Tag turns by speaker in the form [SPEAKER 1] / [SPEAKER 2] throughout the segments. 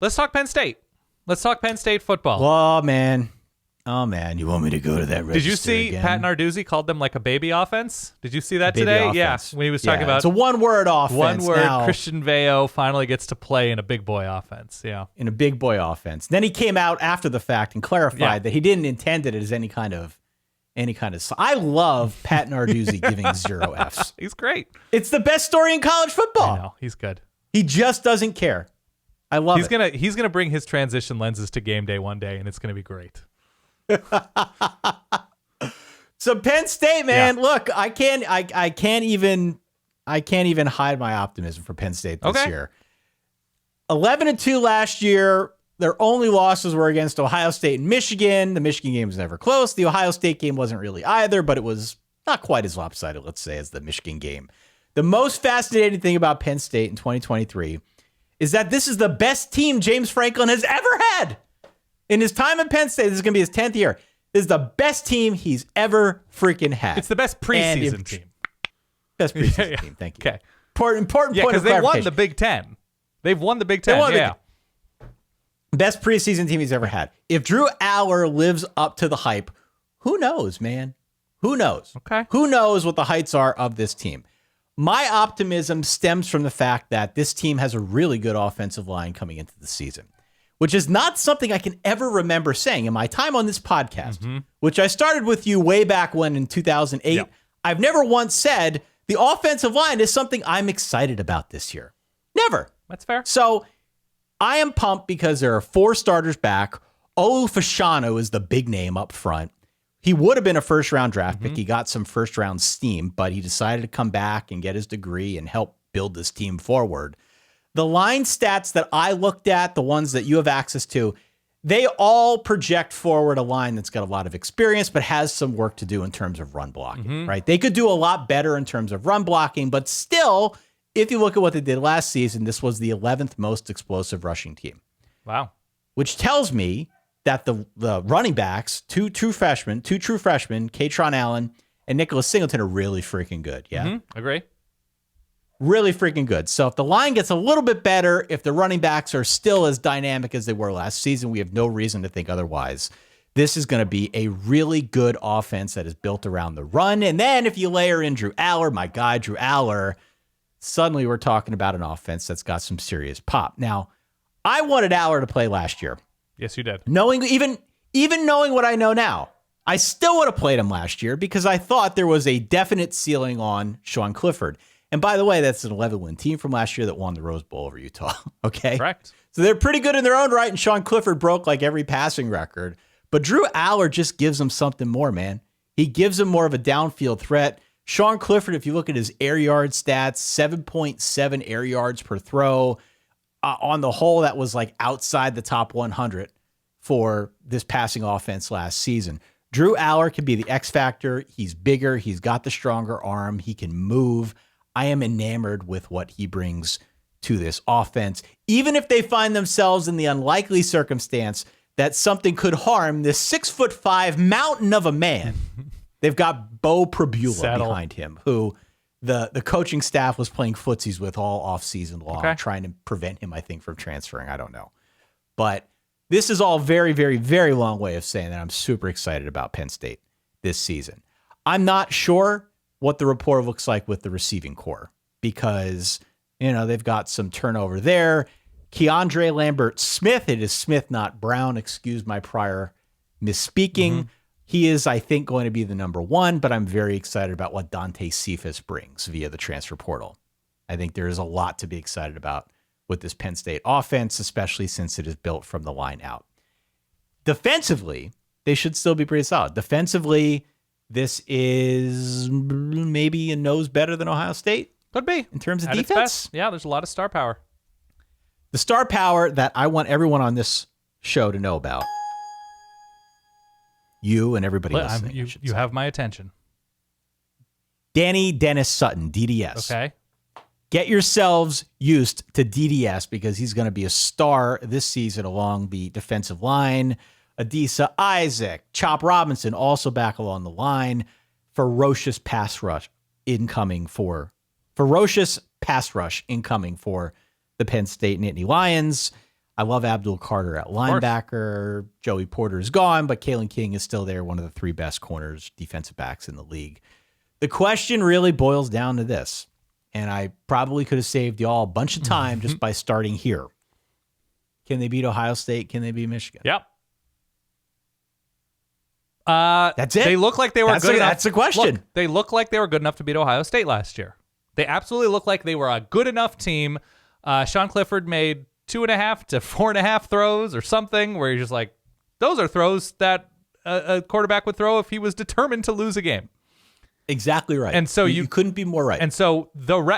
[SPEAKER 1] Let's talk Penn State. Let's talk Penn State football.
[SPEAKER 2] Oh, man. You want me to go to that register
[SPEAKER 1] Did you see
[SPEAKER 2] again?
[SPEAKER 1] Pat Narduzzi called them like a baby offense? Did you see that
[SPEAKER 2] Baby
[SPEAKER 1] today?
[SPEAKER 2] offense.
[SPEAKER 1] Yeah, when he was talking about
[SPEAKER 2] it's a one-word offense.
[SPEAKER 1] one word.
[SPEAKER 2] Now,
[SPEAKER 1] Christian Veo finally gets to play in a big boy offense. Yeah,
[SPEAKER 2] in a big boy offense. Then he came out after the fact and clarified that he didn't intend it as any kind of. I love Pat Narduzzi giving 0 Fs.
[SPEAKER 1] He's great.
[SPEAKER 2] It's the best story in college football.
[SPEAKER 1] I know, he's good.
[SPEAKER 2] He just doesn't care. I love it.
[SPEAKER 1] He's gonna bring his transition lenses to game day one day, and it's gonna be great.
[SPEAKER 2] So Penn State, man, look, I can't even hide my optimism for Penn State this year. 11-2 last year. Their only losses were against Ohio State and Michigan. The Michigan game was never close. The Ohio State game wasn't really either, but it was not quite as lopsided, let's say, as the Michigan game. The most fascinating thing about Penn State in 2023 is that this is the best team James Franklin has ever had. In his time at Penn State, this is going to be his 10th year. This is the best team he's ever freaking had.
[SPEAKER 1] It's the best preseason team.
[SPEAKER 2] Best preseason team, thank you.
[SPEAKER 1] Okay.
[SPEAKER 2] Important point of
[SPEAKER 1] because they won
[SPEAKER 2] clarification.
[SPEAKER 1] the Big Ten. They've won the Big Ten,
[SPEAKER 2] Best preseason team he's ever had. If Drew Allar lives up to the hype, who knows, man? Who knows?
[SPEAKER 1] Okay.
[SPEAKER 2] Who knows what the heights are of this team? My optimism stems from the fact that this team has a really good offensive line coming into the season, which is not something I can ever remember saying in my time on this podcast, which I started with you way back when in 2008. Yep. I've never once said the offensive line is something I'm excited about this year. Never.
[SPEAKER 1] That's fair.
[SPEAKER 2] So I am pumped because there are 4 starters back. Olu Fashanu is the big name up front. He would have been a first-round draft pick. He got some first-round steam, but he decided to come back and get his degree and help build this team forward. The line stats that I looked at, the ones that you have access to, they all project forward a line that's got a lot of experience, but has some work to do in terms of run blocking, right? They could do a lot better in terms of run blocking, but still, if you look at what they did last season, this was the 11th most explosive rushing team.
[SPEAKER 1] Wow.
[SPEAKER 2] Which tells me that the running backs, two true freshmen, Katron Allen and Nicholas Singleton, are really freaking good. Yeah.
[SPEAKER 1] Agree.
[SPEAKER 2] Really freaking good. So if the line gets a little bit better, if the running backs are still as dynamic as they were last season, we have no reason to think otherwise. This is going to be a really good offense that is built around the run. And then if you layer in Drew Allar, my guy, Drew Allar, suddenly we're talking about an offense that's got some serious pop. Now, I wanted Allar to play last year.
[SPEAKER 1] Yes, you did.
[SPEAKER 2] Knowing even knowing what I know now, I still would have played him last year because I thought there was a definite ceiling on Sean Clifford. And by the way, that's an 11-win team from last year that won the Rose Bowl over Utah. Okay?
[SPEAKER 1] Correct.
[SPEAKER 2] So they're pretty good in their own right, and Sean Clifford broke like every passing record. But Drew Allar just gives them something more, man. He gives them more of a downfield threat. Sean Clifford, if you look at his air yard stats, 7.7 air yards per throw. On the whole, that was like outside the top 100 for this passing offense last season. Drew Allar can be the X factor. He's bigger. He's got the stronger arm. He can move. I am enamored with what he brings to this offense. Even if they find themselves in the unlikely circumstance that something could harm this 6'5" mountain of a man, they've got Bo Prabula behind him, who the coaching staff was playing footsies with all offseason long, trying to prevent him, I think, from transferring. I don't know. But this is all very, very, very long way of saying that I'm super excited about Penn State this season. I'm not sure what the rapport looks like with the receiving core because, they've got some turnover there. Keandre Lambert-Smith, it is Smith, not Brown. Excuse my prior misspeaking. He is, I think, going to be the number 1, but I'm very excited about what Dante Cephas brings via the transfer portal. I think there is a lot to be excited about with this Penn State offense, especially since it is built from the line out. Defensively, they should still be pretty solid. Defensively, this is maybe a nose better than Ohio State.
[SPEAKER 1] Could be.
[SPEAKER 2] In terms of
[SPEAKER 1] At
[SPEAKER 2] defense.
[SPEAKER 1] its best. Yeah, there's a lot of star power.
[SPEAKER 2] The star power that I want everyone on this show to know about. You and everybody listening.
[SPEAKER 1] You have my attention.
[SPEAKER 2] Danny Dennis Sutton, DDS.
[SPEAKER 1] Okay.
[SPEAKER 2] Get yourselves used to DDS because he's going to be a star this season along the defensive line. Adisa Isaac, Chop Robinson also back along the line. Ferocious pass rush incoming for the Penn State Nittany Lions. I love Abdul Carter at linebacker. Joey Porter is gone, but Kalen King is still there, one of the 3 best corners, defensive backs in the league. The question really boils down to this, and I probably could have saved y'all a bunch of time just by starting here. Can they beat Ohio State? Can they beat Michigan?
[SPEAKER 1] Yep.
[SPEAKER 2] That's it.
[SPEAKER 1] They look like they were good enough.
[SPEAKER 2] That's the question.
[SPEAKER 1] Look, they look like they were good enough to beat Ohio State last year. They absolutely look like they were a good enough team. Sean Clifford made 2.5 to 4.5 throws or something where you're just like, those are throws that a quarterback would throw if he was determined to lose a game.
[SPEAKER 2] Exactly right.
[SPEAKER 1] And so
[SPEAKER 2] you couldn't be more right.
[SPEAKER 1] And so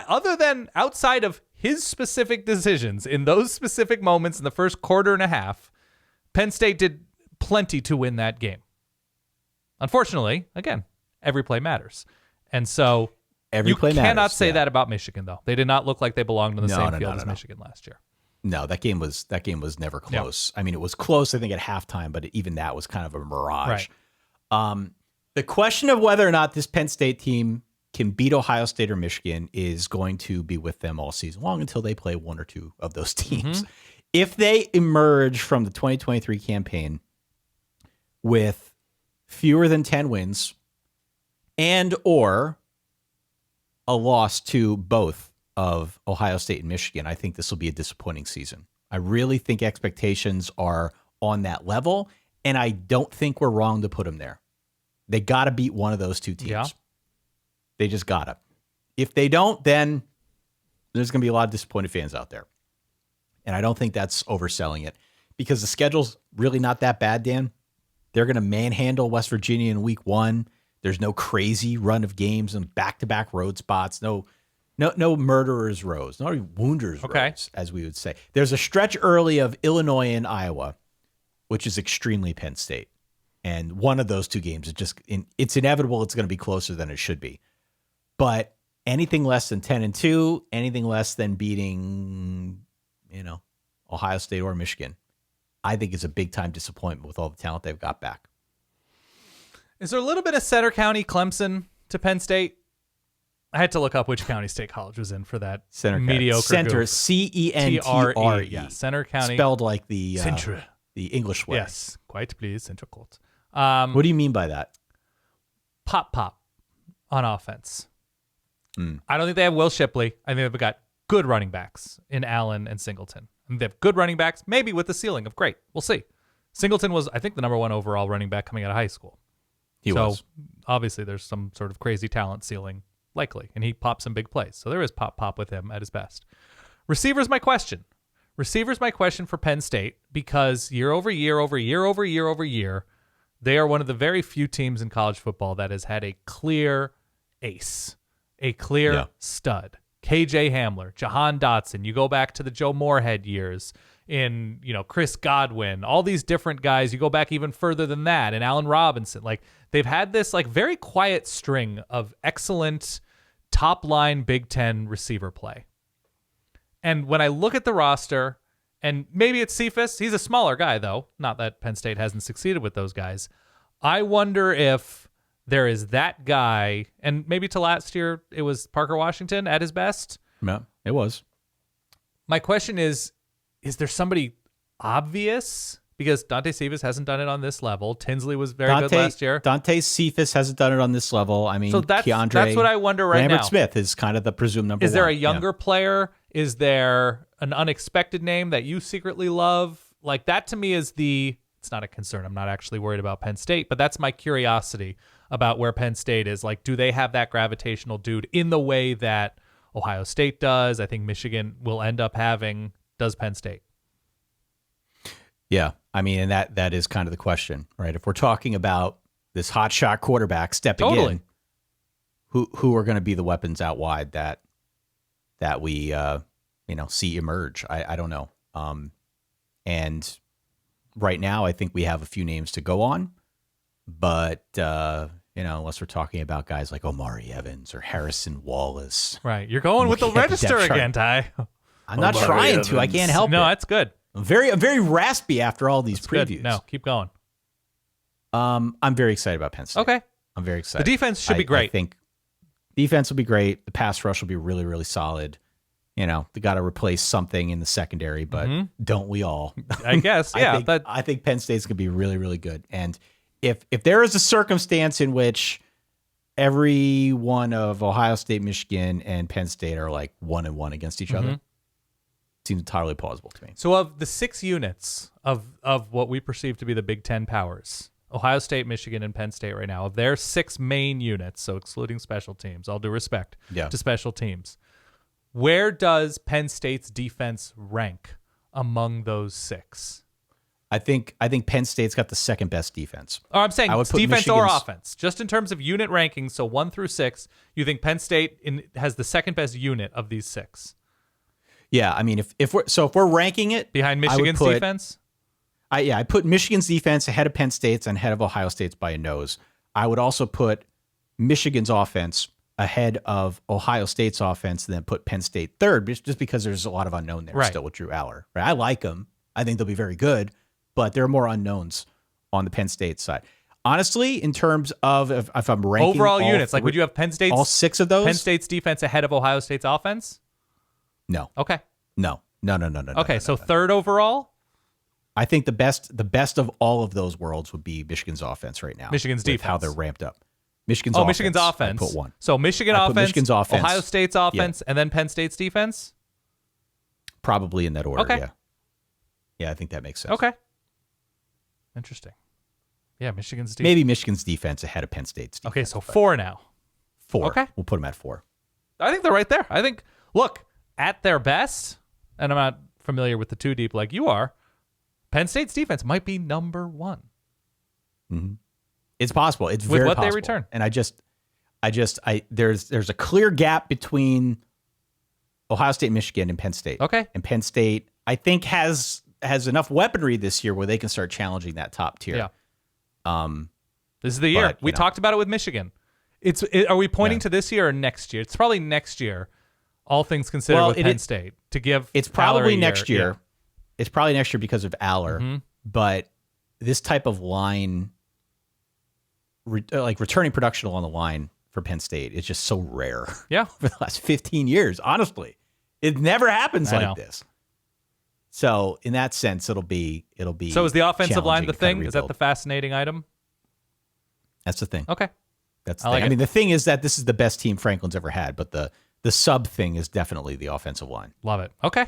[SPEAKER 1] other than outside of his specific decisions in those specific moments in the first quarter and a half, Penn State did plenty to win that game. Unfortunately, again, every play matters. And so you cannot say that about Michigan, though. They did not look like they belonged on the same field as Michigan last year.
[SPEAKER 2] No, that game was never close. No. I mean, it was close, I think, at halftime, but even that was kind of a mirage. Right. The question of whether or not this Penn State team can beat Ohio State or Michigan is going to be with them all season long until they play one or two of those teams. Mm-hmm. If they emerge from the 2023 campaign with fewer than 10 wins and or a loss to both of Ohio State and Michigan, I think this will be a disappointing season. I really think expectations are on that level, and I don't think we're wrong to put them there. They got to beat one of those two teams. Yeah. They just got to. If they don't, then there's going to be a lot of disappointed fans out there. And I don't think that's overselling it because the schedule's really not that bad, Dan. They're going to manhandle West Virginia in week 1. There's no crazy run of games and back-to-back road spots. No murderers' rows. No wounders' rows, as we would say. There's a stretch early of Illinois and Iowa, which is extremely Penn State. And one of those two games, it's inevitable it's going to be closer than it should be. But anything less than 10-2, anything less than beating, Ohio State or Michigan, I think is a big-time disappointment with all the talent they've got back.
[SPEAKER 1] Is there a little bit of Center County Clemson to Penn State? I had to look up which county State College was in for that mediocre
[SPEAKER 2] Center, C-E-N-T-R-E.
[SPEAKER 1] Yeah, Center County.
[SPEAKER 2] Spelled like the English way.
[SPEAKER 1] Yes, quite please, Center Court.
[SPEAKER 2] What do you mean by that?
[SPEAKER 1] Pop on offense. I don't think they have Will Shipley. I think they've got good running backs in Allen and Singleton. They have good running backs, maybe with the ceiling of great. We'll see. Singleton was, I think, the number 1 overall running back coming out of high school.
[SPEAKER 2] He was.
[SPEAKER 1] Obviously, there's some sort of crazy talent ceiling, likely, and he pops some big plays. So there is pop with him at his best. Receivers my question for Penn State because year over year, they are one of the very few teams in college football that has had a clear ace, a clear stud. KJ Hamler, Jahan Dotson, you go back to the Joe Moorhead years in, Chris Godwin, all these different guys, you go back even further than that, and Allen Robinson. Like, they've had this very quiet string of excellent top-line Big Ten receiver play. And when I look at the roster, and maybe it's Cephas, he's a smaller guy, though, not that Penn State hasn't succeeded with those guys. I wonder if there is that guy, and maybe to last year it was Parker Washington at his best.
[SPEAKER 2] Yeah, it was.
[SPEAKER 1] My question is there somebody obvious? Because Dante Cephas hasn't done it on this level. Tinsley was very good last year.
[SPEAKER 2] Dante Cephas hasn't done it on this level. I mean,
[SPEAKER 1] so that's what I wonder right now.
[SPEAKER 2] Lambert Smith is kind of the presumed number 1.
[SPEAKER 1] Is there a younger player? Is there an unexpected name that you secretly love? Like, that to me is it's not a concern. I'm not actually worried about Penn State, but that's my curiosity about where Penn State is. Like, do they have that gravitational dude in the way that Ohio State does? I think Michigan will end up having. Does Penn State?
[SPEAKER 2] Yeah, I mean, and that is kind of the question, right? If we're talking about this hotshot quarterback stepping in, who are going to be the weapons out wide that we see emerge? I don't know. And right now, I think we have a few names to go on, but unless we're talking about guys like Omari Evans or Harrison Wallace,
[SPEAKER 1] right? You're going with the register again, Ty.
[SPEAKER 2] I'm not trying to. I can't help it.
[SPEAKER 1] No, that's good.
[SPEAKER 2] I'm very raspy after all these previews.
[SPEAKER 1] Good. No, keep going.
[SPEAKER 2] I'm very excited about Penn State.
[SPEAKER 1] Okay.
[SPEAKER 2] I'm very excited.
[SPEAKER 1] The defense should be great.
[SPEAKER 2] I think defense will be great. The pass rush will be really, really solid. they got to replace something in the secondary, but don't we all?
[SPEAKER 1] I guess, yeah.
[SPEAKER 2] I think Penn State's going to be really, really good. And if there is a circumstance in which every one of Ohio State, Michigan, and Penn State are like 1-1 against each other, seems entirely plausible to me.
[SPEAKER 1] So of the 6 units of what we perceive to be the Big Ten powers, Ohio State, Michigan, and Penn State right now, of their 6 main units, so excluding special teams, all due respect to special teams, where does Penn State's defense rank among those 6?
[SPEAKER 2] I think Penn State's got the second best defense.
[SPEAKER 1] Or I'm saying defense or offense, just in terms of unit rankings. So 1 through 6, you think Penn State has the second best unit of these 6?
[SPEAKER 2] Yeah, I mean, if we're ranking it
[SPEAKER 1] behind Michigan's defense,
[SPEAKER 2] I put Michigan's defense ahead of Penn State's and ahead of Ohio State's by a nose. I would also put Michigan's offense ahead of Ohio State's offense, and then put Penn State third, just because there's a lot of unknown there still with Drew Allar. Right? I like them. I think they'll be very good, but there are more unknowns on the Penn State side. Honestly, in terms of if I'm ranking
[SPEAKER 1] overall units, like would you have Penn State's
[SPEAKER 2] all 6 of those?
[SPEAKER 1] Penn State's defense ahead of Ohio State's offense?
[SPEAKER 2] No.
[SPEAKER 1] Okay.
[SPEAKER 2] No.
[SPEAKER 1] Okay, so third overall?
[SPEAKER 2] I think the best of all of those worlds would be Michigan's offense right now.
[SPEAKER 1] Michigan's defense.
[SPEAKER 2] How they're ramped up. Michigan's offense. I put 1.
[SPEAKER 1] So Michigan's offense, Ohio State's offense, and then Penn State's defense?
[SPEAKER 2] Probably in that order,
[SPEAKER 1] okay.
[SPEAKER 2] Yeah. Yeah, I think that makes sense.
[SPEAKER 1] Okay. Interesting. Yeah, Michigan's defense.
[SPEAKER 2] Maybe Michigan's defense ahead of Penn State's defense.
[SPEAKER 1] Okay, so 4 now.
[SPEAKER 2] 4.
[SPEAKER 1] Okay.
[SPEAKER 2] We'll put them at 4.
[SPEAKER 1] I think they're right there. I think, look, at their best, and I'm not familiar with the 2 deep like you are, Penn State's defense might be number 1.
[SPEAKER 2] Mm-hmm. It's possible. It's
[SPEAKER 1] with
[SPEAKER 2] very
[SPEAKER 1] what
[SPEAKER 2] possible.
[SPEAKER 1] They return.
[SPEAKER 2] And there's a clear gap between Ohio State, Michigan, and Penn State.
[SPEAKER 1] Okay.
[SPEAKER 2] And Penn State, I think, has enough weaponry this year where they can start challenging that top tier.
[SPEAKER 1] Yeah. This is the year. We talked about it with Michigan. Are we pointing to this year or next year? It's probably next year, all things considered, with Penn State, to give
[SPEAKER 2] it's probably
[SPEAKER 1] Allar
[SPEAKER 2] next year.
[SPEAKER 1] Yeah.
[SPEAKER 2] It's probably next year because of Allar. But this type of line, returning production along the line for Penn State, is just so rare.
[SPEAKER 1] Yeah.
[SPEAKER 2] For the last 15 years, honestly. It never happens like this. So in that sense, it'll be.
[SPEAKER 1] So is the offensive line the thing? Is that
[SPEAKER 2] rebuild.
[SPEAKER 1] the fascinating item?
[SPEAKER 2] That's the thing.
[SPEAKER 1] Okay.
[SPEAKER 2] That's the thing. I mean, the thing is that this is the best team Franklin's ever had, but the sub thing is definitely the offensive line.
[SPEAKER 1] Love it. Okay.